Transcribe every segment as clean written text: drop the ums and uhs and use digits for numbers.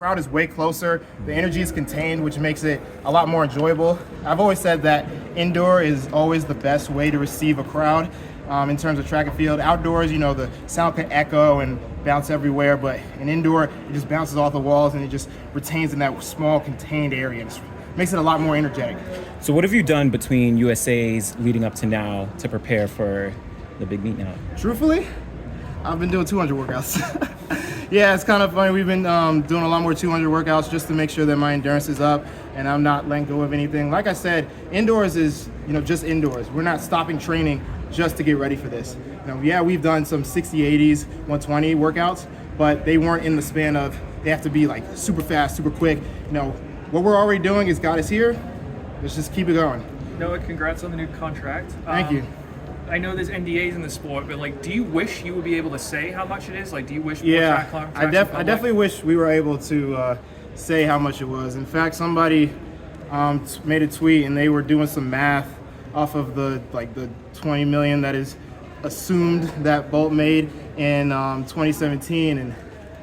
crowd is way closer, the energy is contained, which makes it a lot more enjoyable. I've always said that indoor is always the best way to receive a crowd in terms of track and field. Outdoors, the sound can echo and bounce everywhere, but in indoor, it just bounces off the walls and it just retains in that small contained area. It makes it a lot more energetic. So what have you done between USA's leading up to now to prepare for the big meet now? Truthfully, I've been doing 200 workouts. Yeah, it's kind of funny. We've been doing a lot more 200 workouts just to make sure that my endurance is up and I'm not letting go of anything. Like I said, indoors is, just indoors. We're not stopping training just to get ready for this. Yeah, we've done some 60, 80s, 120 workouts, but they weren't in the span of, they have to be like super fast, super quick. What we're already doing has got us here. Let's just keep it going. Noah, congrats on the new contract. Thank you. I know there's NDAs in the sport, but do you wish you would be able to say how much it is? Do you wish? Yeah, I definitely wish we were able to say how much it was. In fact, somebody made a tweet and they were doing some math off of the 20 million that is assumed that Bolt made in 2017. And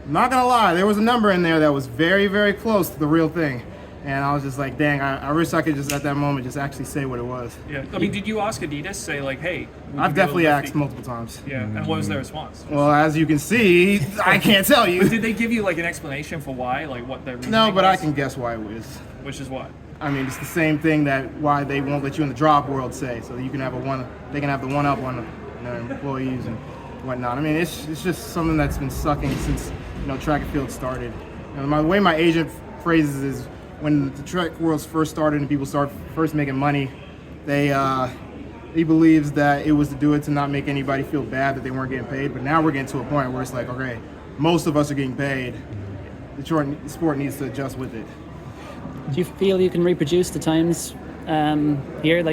I'm not gonna lie, there was a number in there that was very, very close to the real thing. And I was just like, dang, I wish I could just at that moment just actually say what it was. Yeah. Did you ask Adidas, say hey? I've definitely asked multiple times. Yeah. And what was their response? Well, as you can see, I can't tell you. But did they give you an explanation for why, what their reasoning No, but was? I can guess why it was. Which is what? I mean, it's the same thing that why they won't let you in the drop world say, so you can have they can have the one up on their employees and whatnot. I mean, it's just something that's been sucking since track and field started. The way my agent phrases is, when the track world first started and people started first making money, he believes that it was to do it to not make anybody feel bad that they weren't getting paid. But now we're getting to a point where it's like, okay, most of us are getting paid. The sport needs to adjust with it. Do you feel you can reproduce the times here, the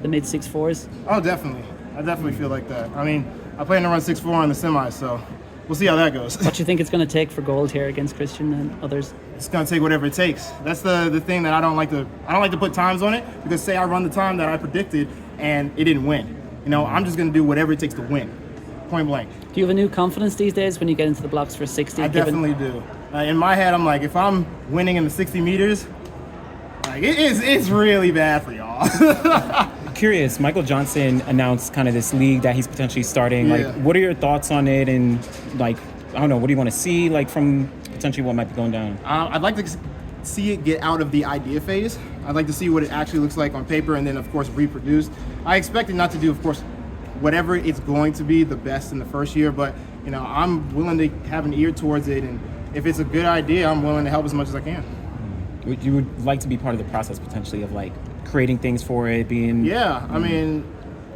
mid 6.4s? Oh, definitely. I definitely feel like that. I mean, I plan to run 6.4 on the semis, so we'll see how that goes. What do you think it's going to take for gold here against Christian and others? It's going to take whatever it takes. That's the thing that I don't like to put times on it, because say I run the time that I predicted and it didn't win. I'm just going to do whatever it takes to win, point blank. Do you have a new confidence these days when you get into the blocks for 60? I definitely do. In my head, I'm like, if I'm winning in the 60 meters, it's really bad for y'all. Curious, Michael Johnson announced kind of this league that he's potentially starting. Yeah. What are your thoughts on it? And I don't know, what do you want to see from potentially what might be going down? I'd like to see it get out of the idea phase. I'd like to see what it actually looks like on paper and then, of course, reproduced. I expect it not to do, of course, whatever it's going to be the best in the first year, but, I'm willing to have an ear towards it, and if it's a good idea, I'm willing to help as much as I can. You would like to be part of the process potentially of creating things for it, being... Yeah, I mean,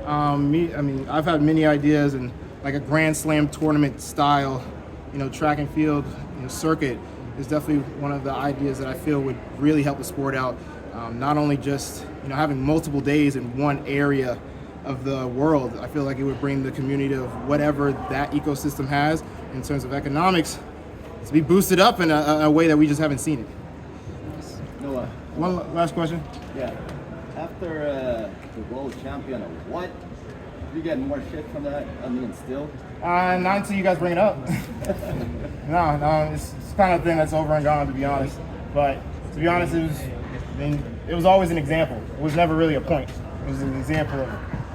I've had many ideas, and a Grand Slam tournament style, track and field, circuit is definitely one of the ideas that I feel would really help the sport out. Not only just, having multiple days in one area of the world, I feel like it would bring the community of whatever that ecosystem has in terms of economics to be boosted up in a way that we just haven't seen it. Noah. One last question. Yeah. After the world champion, what? You get more shit from that? Still? Not until you guys bring it up. No, it's kind of thing that's over and gone, to be honest. But to be honest, it was always an example. It was never really a point. It was an example of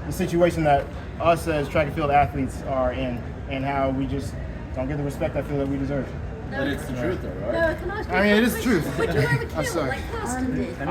the situation that us as track and field athletes are in, and how we just don't get the respect I feel that we deserve. But it's the truth, though, right? No, can I ask you I mean, it is the truth. Would you ever I'm kill sorry. like Carsten did?